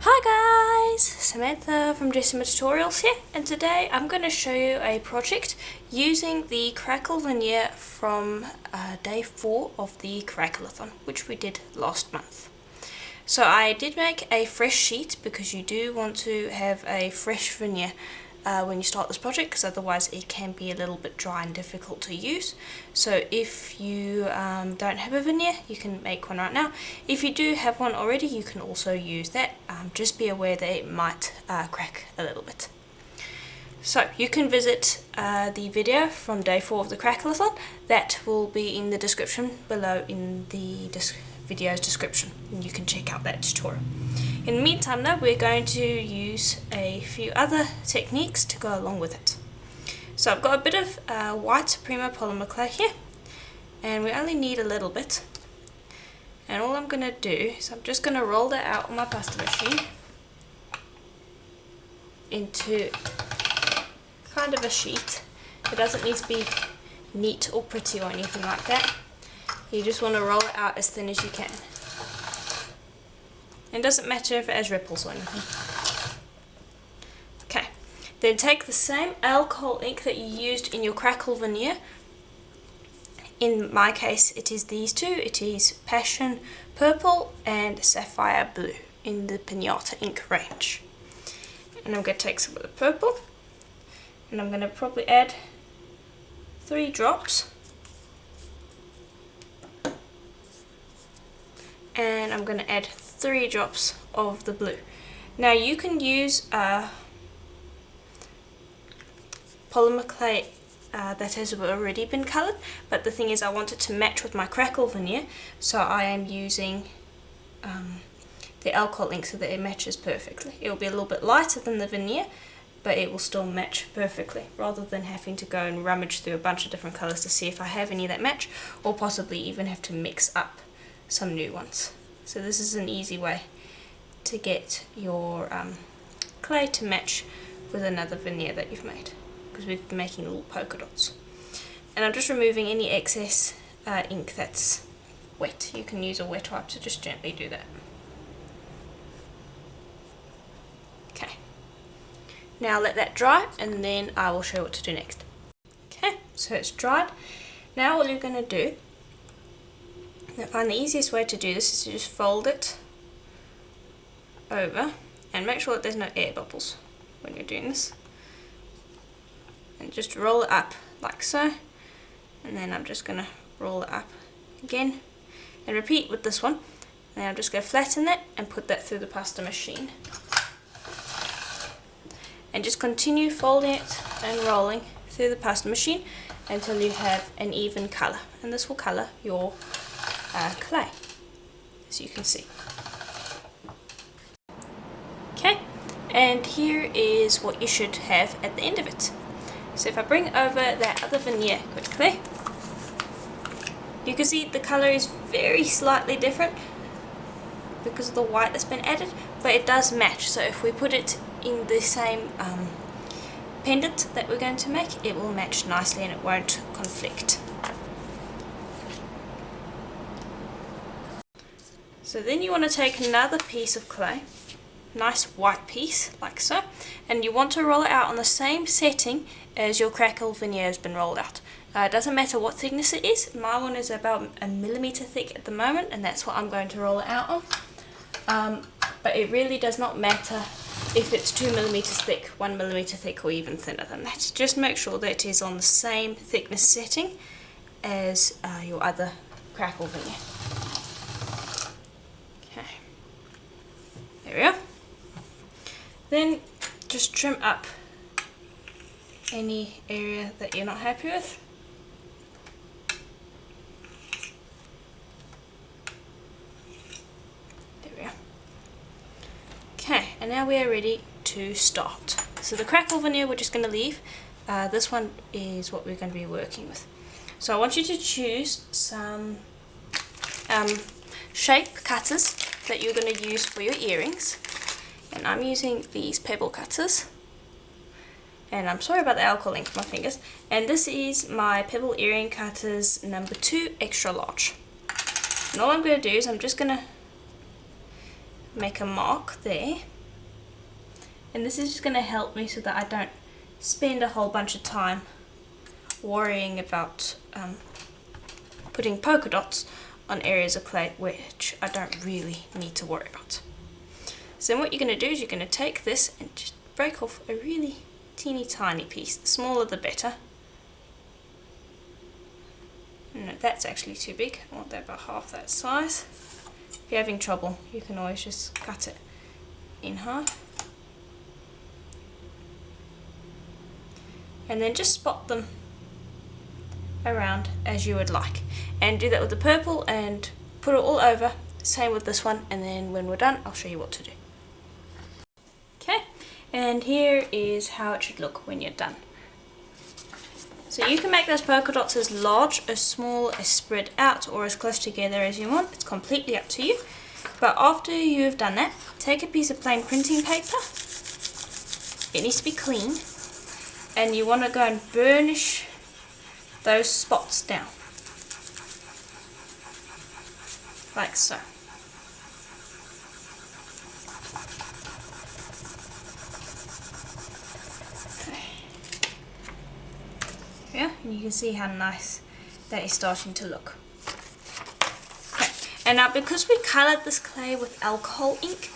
Hi guys, Samantha from Jessama Tutorials here, and today I'm going to show you a project using the crackle veneer from day 4 of the cracklathon, which we did last month. So I did make a fresh sheet because you do want to have a fresh veneer when you start this project, because otherwise it can be a little bit dry and difficult to use. So if you don't have a veneer, you can make one right now. If you do have one already, you can also use that. Just be aware that it might crack a little bit. So you can visit the video from day 4 of the cracklathon. That will be in the description below in the video's description, and you can check out that tutorial. In the meantime though, we're going to use a few other techniques to go along with it. So I've got a bit of white Prima polymer clay here, and we only need a little bit. And all I'm going to do is I'm just going to roll that out on my pasta machine into kind of a sheet. It doesn't need to be neat or pretty or anything like that. You just want to roll it out as thin as you can. It doesn't matter if it has ripples or anything. Okay, then take the same alcohol ink that you used in your crackle veneer. In my case it is these two. It is Passion Purple and Sapphire Blue in the Pinata ink range. And I'm going to take some of the purple, and I'm going to probably add 3 drops. And I'm going to add 3 drops of the blue. Now you can use polymer clay that has already been coloured, but the thing is I want it to match with my crackle veneer, so I am using the alcohol ink so that it matches perfectly. It will be a little bit lighter than the veneer, but it will still match perfectly, rather than having to go and rummage through a bunch of different colours to see if I have any that match, or possibly even have to mix up some new ones. So this is an easy way to get your clay to match with another veneer that you've made, because we're making little polka dots. And I'm just removing any excess ink that's wet. You can use a wet wipe to just gently do that. Okay, now let that dry, and then I will show you what to do next. Okay, so it's dried. Now all you're going to do, I find the easiest way to do this is to just fold it over and make sure that there's no air bubbles when you're doing this, and just roll it up like so, and then I'm just going to roll it up again and repeat with this one. And I'm just going to flatten that and put that through the pasta machine, and just continue folding it and rolling through the pasta machine until you have an even colour, and this will colour your clay, as you can see. Okay, and here is what you should have at the end of it. So if I bring over that other veneer quickly, you can see the colour is very slightly different because of the white that's been added, but it does match. So if we put it in the same pendant that we're going to make, it will match nicely and it won't conflict. So then you want to take another piece of clay, nice white piece like so, and you want to roll it out on the same setting as your crackle veneer has been rolled out. It doesn't matter what thickness it is. My one is about 1 millimeter thick at the moment, and that's what I'm going to roll it out on. But it really does not matter if it's 2 millimeters thick, 1 millimeter thick, or even thinner than that. Just make sure that it is on the same thickness setting as your other crackle veneer. There we are. Then just trim up any area that you're not happy with. There we are. Okay, and now we are ready to start. So the crackle veneer we're just going to leave. This one is what we're going to be working with. So I want you to choose some shape cutters that you're going to use for your earrings, and I'm using these pebble cutters, and I'm sorry about the alcohol ink on my fingers, and this is my pebble earring cutters number 2 extra large. And all I'm going to do is I'm just going to make a mark there, and this is just going to help me so that I don't spend a whole bunch of time worrying about putting polka dots on areas of clay which I don't really need to worry about. So then what you're going to do is you're going to take this and just break off a really teeny tiny piece. The smaller the better. No, that's actually too big. I want that about half that size. If you're having trouble, you can always just cut it in half. And then just spot them around as you would like. And do that with the purple and put it all over. Same with this one, and then when we're done, I'll show you what to do. Okay, and here is how it should look when you're done. So you can make those polka dots as large, as small, as spread out, or as close together as you want. It's completely up to you. But after you've done that, take a piece of plain printing paper. It needs to be clean. And you want to go and burnish those spots down. Like so. Yeah, and you can see how nice that is starting to look. Okay, and now because we coloured this clay with alcohol ink,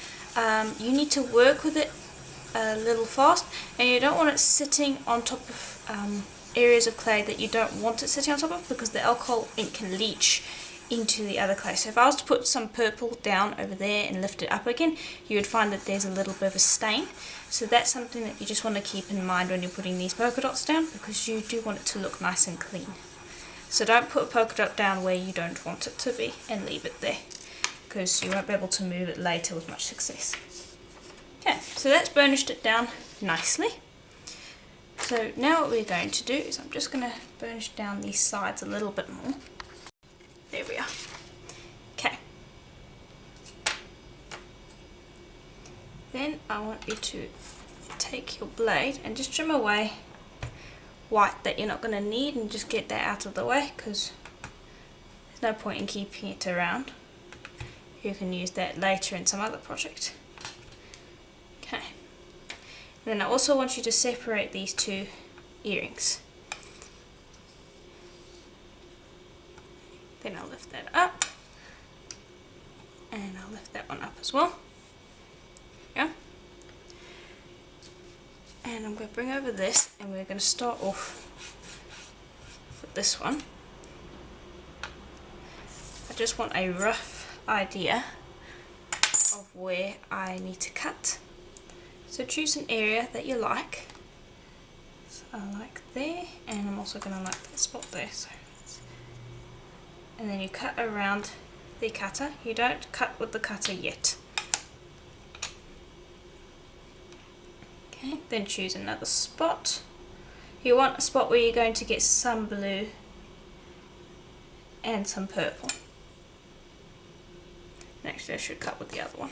you need to work with it a little fast, and you don't want it sitting on top of areas of clay that you don't want it sitting on top of, because the alcohol ink can leach into the other clay. So if I was to put some purple down over there and lift it up again, you would find that there's a little bit of a stain. So that's something that you just want to keep in mind when you're putting these polka dots down, because you do want it to look nice and clean. So don't put a polka dot down where you don't want it to be and leave it there, because you won't be able to move it later with much success. Okay, so that's burnished it down nicely. So now what we're going to do is I'm just going to burnish down these sides a little bit more. There we are. Okay. Then I want you to take your blade and just trim away white that you're not going to need, and just get that out of the way, because there's no point in keeping it around. You can use that later in some other project. Okay. And then I also want you to separate these two earrings. Then I'll lift that up, and I'll lift that one up as well. Yeah. And I'm going to bring over this, and we're going to start off with this one. I just want a rough idea of where I need to cut. So choose an area that you like. So I like there, and I'm also going to like that spot there. So. And then you cut around the cutter. You don't cut with the cutter yet. Okay, then choose another spot. You want a spot where you're going to get some blue and some purple. Actually, I should cut with the other one.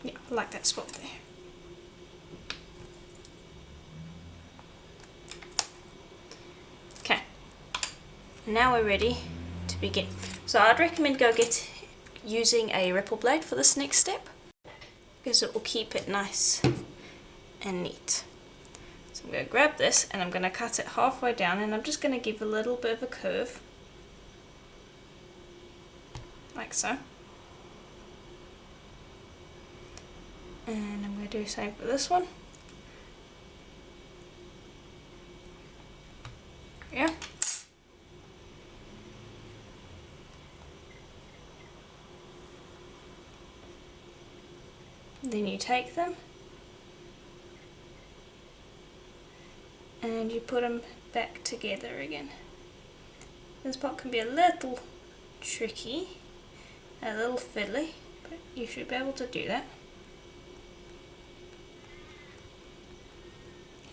Yeah, I like that spot there. Okay, now we're ready to begin. So I'd recommend using a ripple blade for this next step, because it will keep it nice and neat. So I'm going to grab this and I'm going to cut it halfway down, and I'm just going to give a little bit of a curve, like so. And I'm going to do the same for this one. Yeah. Then you take them and you put them back together again. This part can be a little tricky, a little fiddly, but you should be able to do that.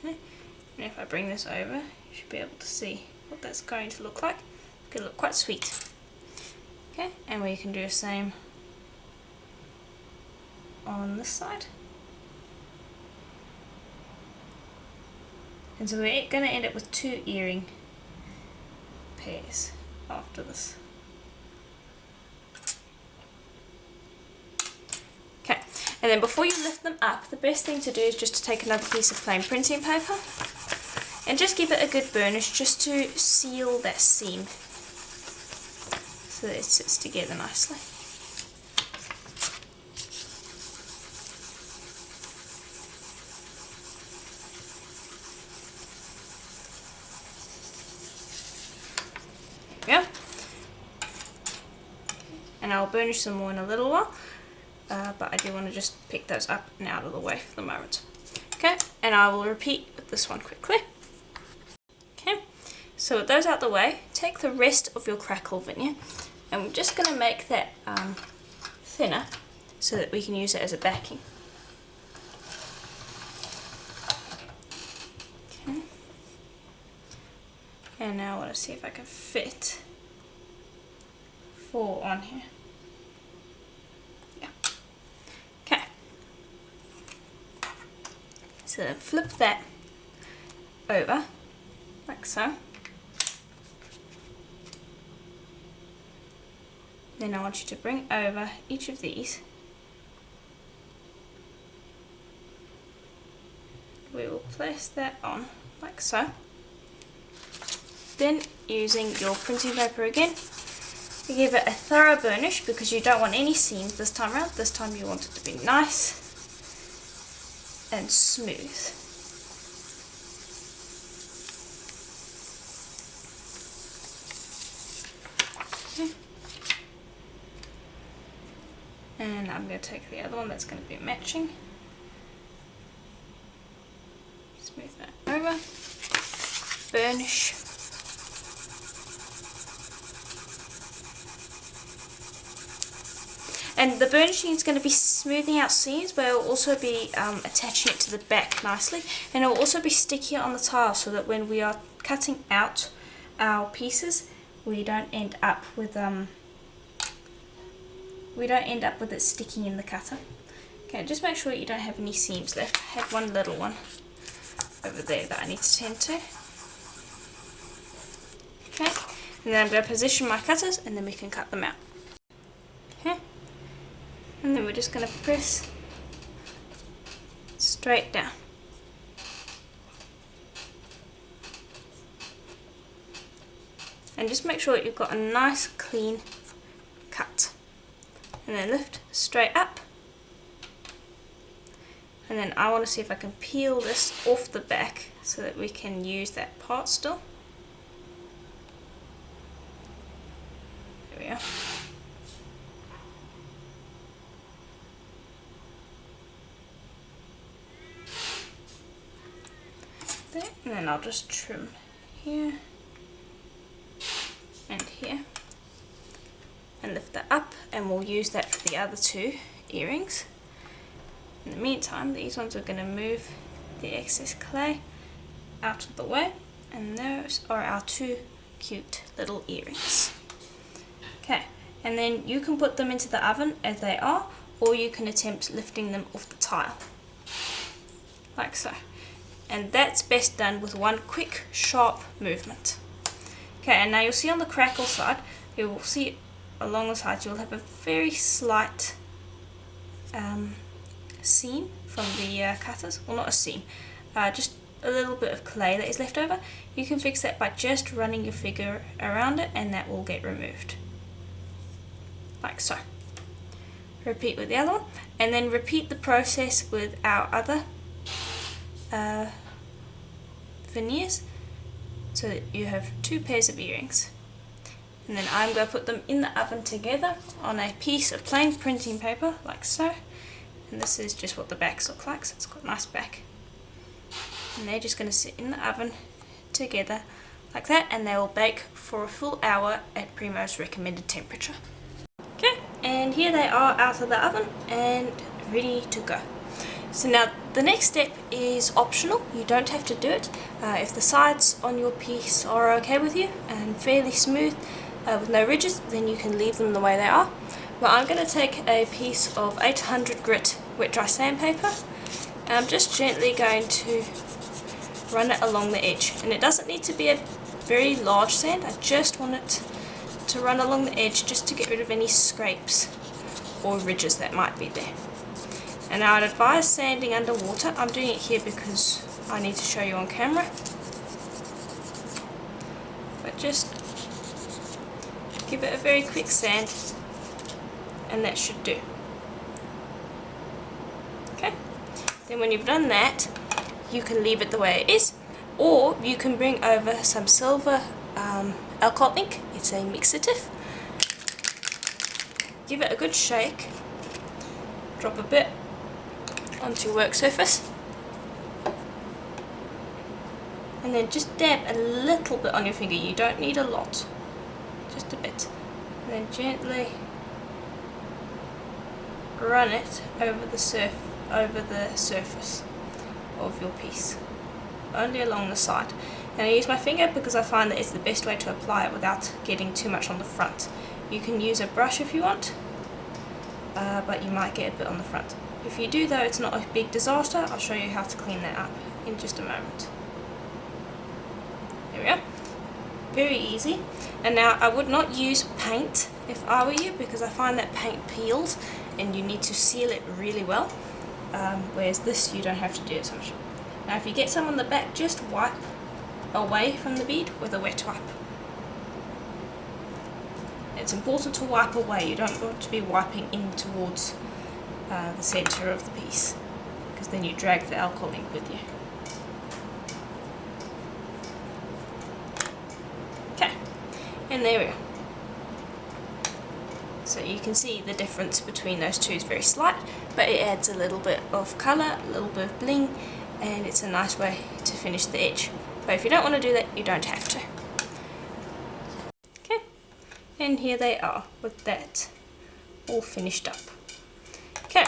Okay. And if I bring this over, you should be able to see what that's going to look like. It's going to look quite sweet. Okay, and we can do the same on this side. And so we're going to end up with 2 earring pairs after this. And then before you lift them up, the best thing to do is just to take another piece of plain printing paper and just give it a good burnish just to seal that seam so that it sits together nicely. There we go. And I'll burnish some more in a little while, but I do want to just pick those up and out of the way for the moment. Okay, and I will repeat with this one quickly. Okay, so with those out the way, take the rest of your crackle veneer, and we're just going to make that thinner so that we can use it as a backing. Okay, and now I want to see if I can fit 4 on here. Yeah. Okay. So then flip that over like so. Then I want you to bring over each of these. We will place that on like so. Then using your printing paper again, you give it a thorough burnish because you don't want any seams this time around. This time you want it to be nice and smooth. Okay. And I'm going to take the other one that's going to be matching. Smooth that over. Burnish. And the burnishing is going to be smoothing out seams, but it will also be attaching it to the back nicely, and it will also be stickier on the tile so that when we are cutting out our pieces, we don't end up with it sticking in the cutter. Okay, just make sure you don't have any seams left. I have one little one over there that I need to tend to. Okay, and then I'm going to position my cutters, and then we can cut them out. Okay. And then we're just going to press straight down. And just make sure that you've got a nice clean cut. And then lift straight up. And then I want to see if I can peel this off the back so that we can use that part still. There we are. And then I'll just trim here and here and lift that up, and we'll use that for the other 2 earrings. In the meantime, these ones are going to move the excess clay out of the way, and those are our 2 cute little earrings. Okay, and then you can put them into the oven as they are, or you can attempt lifting them off the tile like so. And that's best done with one quick, sharp movement. Okay, and now you'll see on the crackle side, you will see along the sides, you'll have a very slight seam from the cutters. Well, not a seam, just a little bit of clay that is left over. You can fix that by just running your finger around it, and that will get removed. Like so. Repeat with the other one, and then repeat the process with our other veneers, so that you have 2 pairs of earrings. And then I'm going to put them in the oven together on a piece of plain printing paper like so, and this is just what the backs look like, so it's got a nice back. And they're just going to sit in the oven together like that, and they will bake for a full hour at Primo's recommended temperature. Okay, and here they are out of the oven and ready to go. So now the next step is optional, you don't have to do it. If the sides on your piece are okay with you and fairly smooth with no ridges, then you can leave them the way they are. But I'm going to take a piece of 800 grit wet dry sandpaper, and I'm just gently going to run it along the edge. And it doesn't need to be a very large sand, I just want it to run along the edge just to get rid of any scrapes or ridges that might be there. And now I'd advise sanding underwater. I'm doing it here because I need to show you on camera. But just give it a very quick sand and that should do. Okay, then when you've done that, you can leave it the way it is, or you can bring over some silver alcohol ink. It's a mixative. Give it a good shake, drop a bit onto your work surface, and then just dab a little bit on your finger. You don't need a lot, just a bit, and then gently run it over the surface of your piece, only along the side. And I use my finger because I find that it's the best way to apply it without getting too much on the front. You can use a brush if you want, but you might get a bit on the front. If you do though, it's not a big disaster. I'll show you how to clean that up in just a moment. There we go. Very easy. And now I would not use paint if I were you, because I find that paint peels and you need to seal it really well, whereas this you don't have to do it so much. Now if you get some on the back, just wipe away from the bead with a wet wipe. It's important to wipe away. You don't want to be wiping in towards the center of the piece, because then you drag the alcohol ink with you. Okay, and there we go. So you can see the difference between those two is very slight, but it adds a little bit of colour, a little bit of bling, and it's a nice way to finish the edge. But if you don't want to do that, you don't have to. Okay, and here they are with that all finished up. Okay,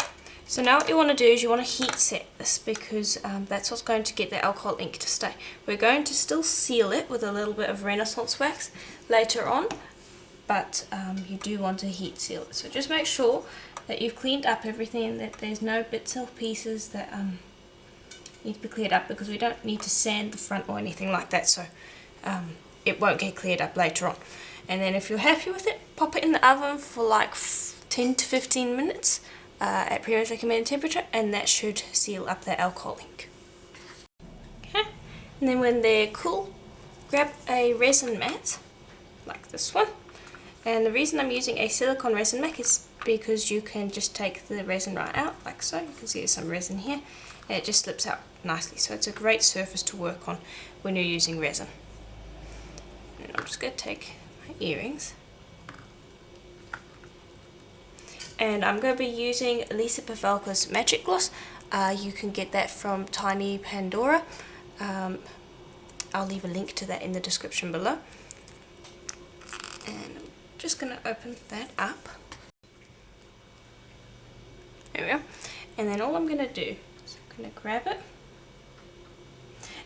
so now what you want to do is you want to heat set this, because that's what's going to get the alcohol ink to stay. We're going to still seal it with a little bit of Renaissance wax later on, but you do want to heat seal it. So just make sure that you've cleaned up everything and that there's no bits or pieces that need to be cleared up, because we don't need to sand the front or anything like that, so it won't get cleared up later on. And then if you're happy with it, pop it in the oven for like 10 to 15 minutes at pretty recommended temperature, and that should seal up the alcohol ink. Okay, and then when they're cool, grab a resin mat like this one. And the reason I'm using a silicone resin mat is because you can just take the resin right out, like so. You can see there's some resin here, and it just slips out nicely. So it's a great surface to work on when you're using resin. And I'm just going to take my earrings. And I'm going to be using Lisa Pavelka's Magic Gloss. You can get that from Tiny Pandora. I'll leave a link to that in the description below. And I'm just going to open that up. There we go. And then all I'm going to do is I'm going to grab it.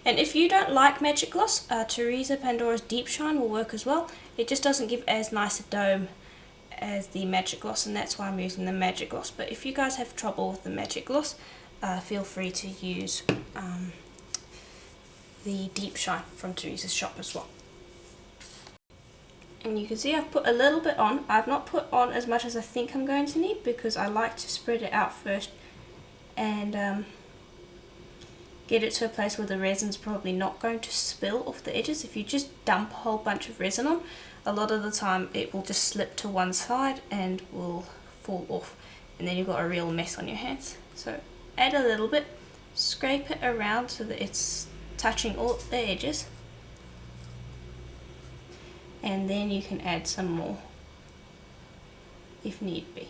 And if you don't like Magic Gloss, Teresa Pandora's Deep Shine will work as well. It just doesn't give as nice a dome as the Magic Gloss, and that's why I'm using the Magic Gloss. But if you guys have trouble with the Magic Gloss, feel free to use the Deep Shine from Teresa's shop as well. And you can see I've put a little bit on. I've not put on as much as I think I'm going to need, because I like to spread it out first and get it to a place where the resin's probably not going to spill off the edges. If you just dump a whole bunch of resin on, a lot of the time it will just slip to one side and will fall off, and then you've got a real mess on your hands. So add a little bit, scrape it around so that it's touching all the edges, and then you can add some more if need be.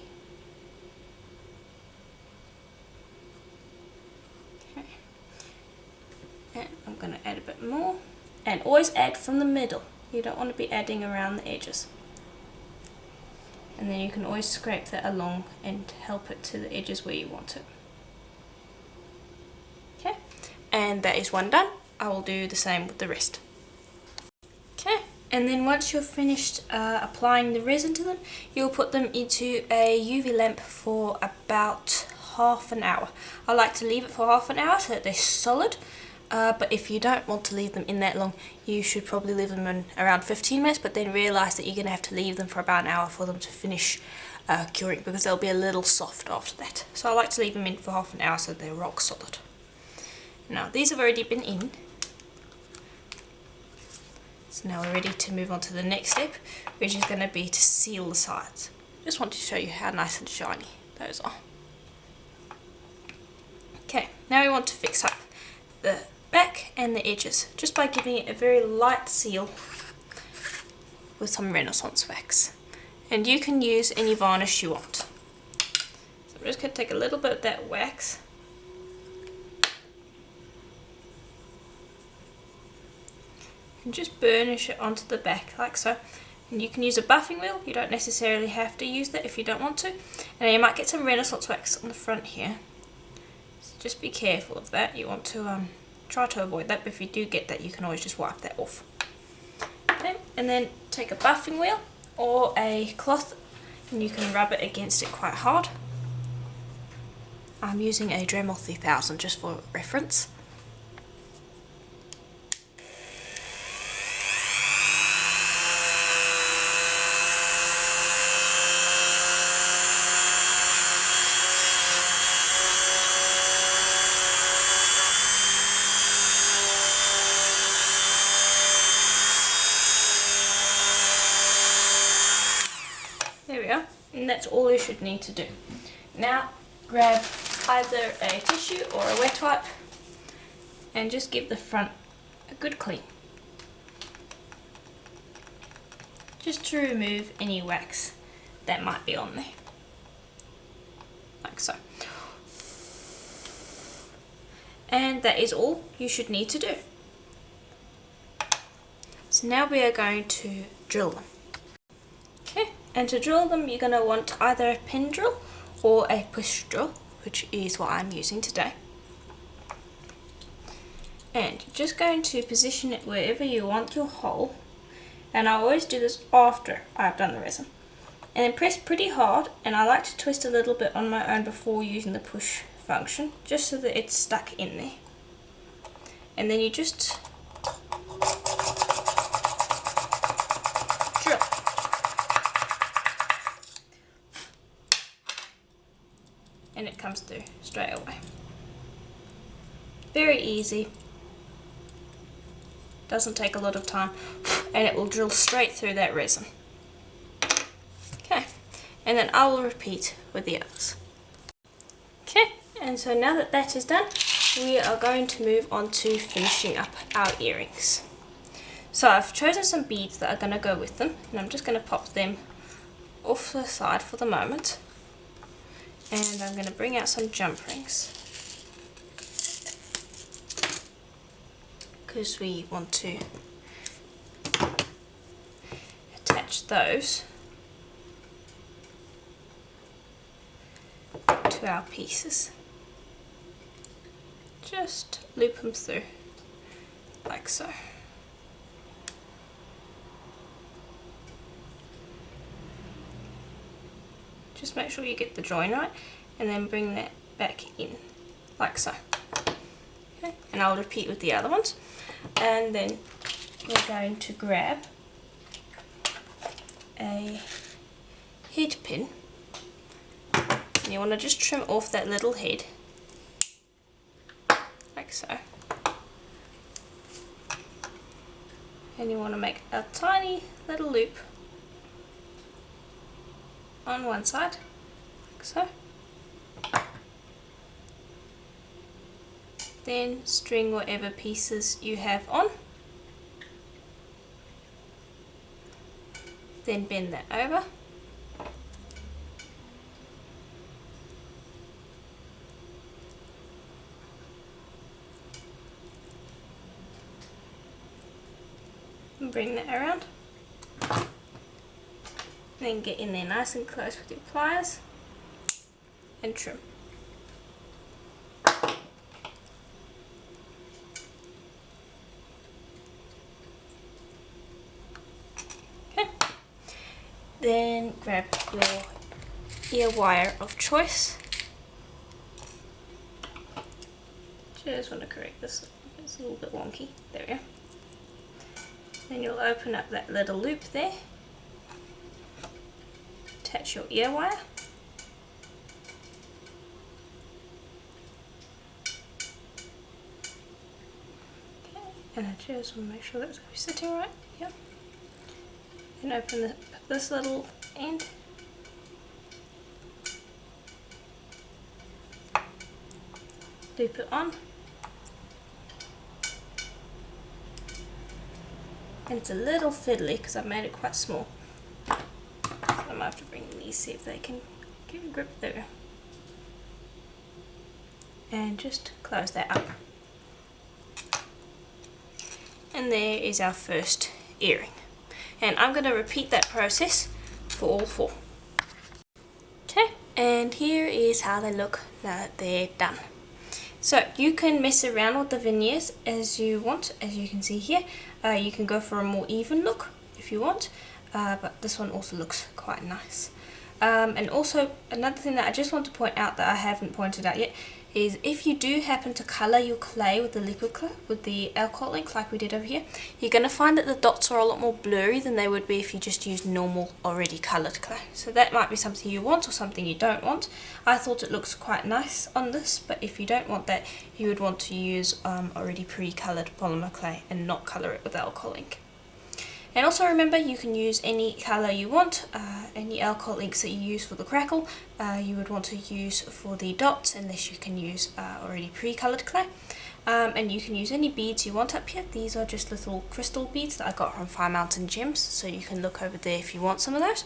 Okay. And I'm going to add a bit more, and always add from the middle. You don't want to be adding around the edges. And then you can always scrape that along and help it to the edges where you want it. Okay, and that is one done. I will do the same with the rest. Okay, and then once you're finished applying the resin to them, you'll put them into a UV lamp for about half an hour. I like to leave it for half an hour so that they're solid. but if you don't want to leave them in that long, you should probably leave them in around 15 minutes, but then realise that you're going to have to leave them for about an hour for them to finish curing, because they'll be a little soft after that. So I like to leave them in for half an hour so they're rock solid. Now these have already been in, so now we're ready to move on to the next step, which is going to be to seal the sides. Just want to show you how nice and shiny those are. Okay, now we want to fix up the back and the edges just by giving it a very light seal with some Renaissance wax, and you can use any varnish you want. So I'm just going to take a little bit of that wax and just burnish it onto the back like so. And you can use a buffing wheel, you don't necessarily have to use that if you don't want to, and you might get some Renaissance wax on the front here, so just be careful of that. You want to try to avoid that, but if you do get that, you can always just wipe that off. Okay, and then take a buffing wheel or a cloth and you can rub it against it quite hard. I'm using a Dremel 3000 just for reference. There we are, and that's all you should need to do. Now grab either a tissue or a wet wipe and just give the front a good clean, just to remove any wax that might be on there, like so. And that is all you should need to do. So now we are going to drill them. Okay, and to drill them you're going to want either a pin drill or a push drill, which is what I'm using today. And you're just going to position it wherever you want your hole, and I always do this after I've done the resin. And then press pretty hard, and I like to twist a little bit on my own before using the push function, just so that it's stuck in there. And then you just drill. And it comes through straight away. Very easy, doesn't take a lot of time, and it will drill straight through that resin. Okay, and then I will repeat with the others. Okay, and so now that that is done, we are going to move on to finishing up our earrings. So I've chosen some beads that are going to go with them, and I'm just going to pop them off the side for the moment. And I'm going to bring out some jump rings, because we want to attach those to our pieces. Just loop them through like so. Just make sure you get the join right, and then bring that back in like so. Okay, and I'll repeat with the other ones. And then we're going to grab a head pin, and you want to just trim off that little head like so. And you want to make a tiny little loop on one side, like so. Then string whatever pieces you have on. Then bend that over. And bring that around. Then get in there nice and close with your pliers and trim. Okay. Then grab your ear wire of choice. just want to correct this, it's a little bit wonky. There we go. Then you'll open up that little loop there, attach your ear wire, okay, and I just want to make sure that's going to be sitting right here. Then open this little end, loop it on, and it's a little fiddly because I've made it quite small. So I might have to bring these, see if they can get a grip there. And just close that up. And there is our first earring. And I'm going to repeat that process for all 4. Okay, and here is how they look now that they're done. So you can mess around with the veneers as you want, as you can see here. You can go for a more even look if you want, but this one also looks quite nice. And also another thing that I just want to point out that I haven't pointed out yet is if you do happen to colour your clay with the liquid clay, with the alcohol ink like we did over here, you're going to find that the dots are a lot more blurry than they would be if you just use normal already coloured clay. So that might be something you want or something you don't want. I thought it looks quite nice on this, but if you don't want that, you would want to use already pre-coloured polymer clay and not colour it with alcohol ink. And also remember, you can use any colour you want, any alcohol inks that you use for the crackle, you would want to use for the dots unless you can use already pre-coloured clay. And you can use any beads you want up here. These are just little crystal beads that I got from Fire Mountain Gems, so you can look over there if you want some of those.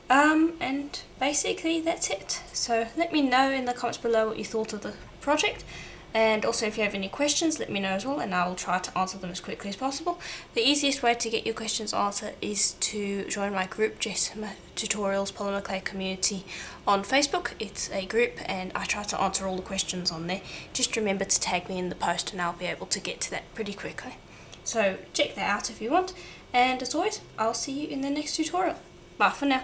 And basically that's it. So let me know in the comments below what you thought of the project. And also if you have any questions, let me know as well, and I will try to answer them as quickly as possible. The easiest way to get your questions answered is to join my group, Jessama Tutorials Polymer Clay Community on Facebook. It's a group and I try to answer all the questions on there. Just remember to tag me in the post and I'll be able to get to that pretty quickly. So check that out if you want, and as always, I'll see you in the next tutorial. Bye for now.